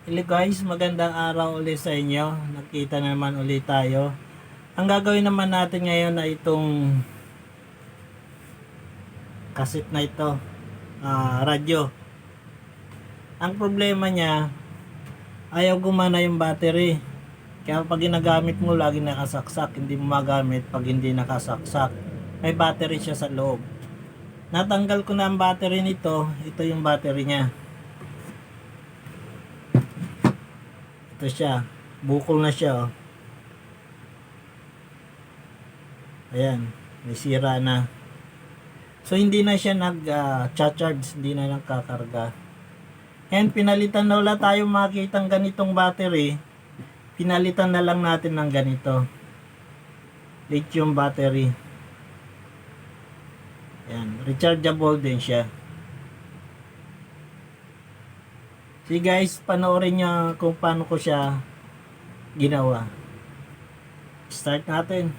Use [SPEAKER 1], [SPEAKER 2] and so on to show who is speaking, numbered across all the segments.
[SPEAKER 1] Hello guys, magandang araw ulit sa inyo. Nakita naman ulit tayo. Ang gagawin naman natin ngayon ay itong kaset na ito, radyo. Ang problema niya, ayaw gumana yung battery. Kaya pag ginagamit mo, lagi nakasaksak. Hindi mo magamit pag hindi nakasaksak. May battery siya sa loob. Natanggal ko na ang battery nito. Ito yung battery niya. Ito siya. Bukol na siya. Oh. Ayan. May sira na. So hindi na siya nag-charge. Hindi na lang kakarga. And pinalitan na wala tayong makitang ganitong battery. Pinalitan na lang natin ng ganito. Lithium battery. Ayan. Rechargeable din siya. So guys, panoorin nyo kung paano ko siya ginawa. Start natin.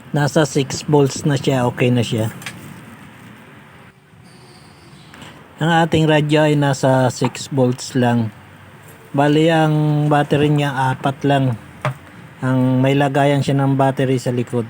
[SPEAKER 1] Nasa 6 volts na siya, okay na siya. Ang ating radyo ay nasa 6 volts lang. Bali ang battery niya 4 lang. Ang may lagayan siya ng battery sa likod.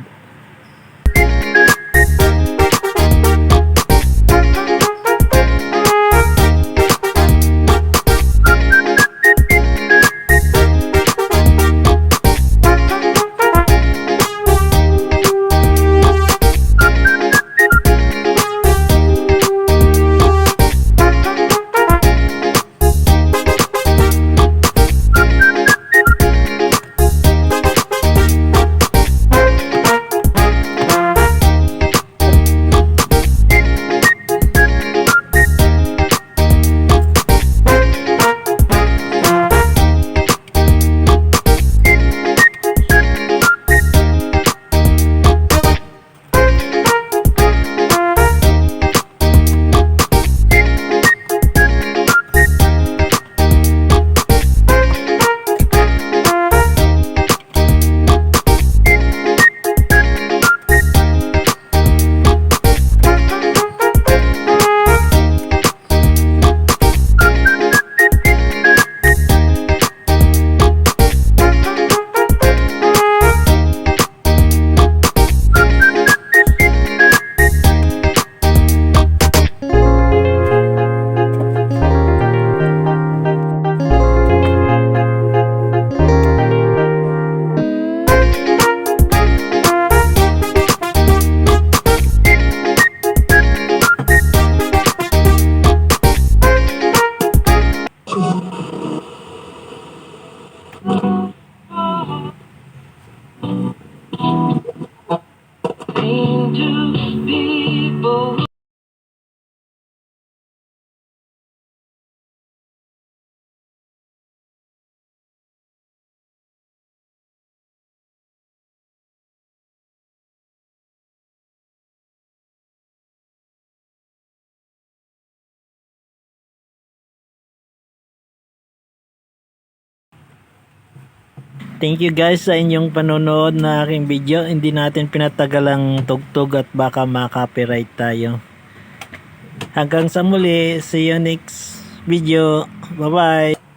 [SPEAKER 1] Thank you guys sa inyong panonood na aking video. Hindi natin pinatagal ang tugtog at baka ma-copyright tayo. Hanggang sa muli, see you next video. Bye bye.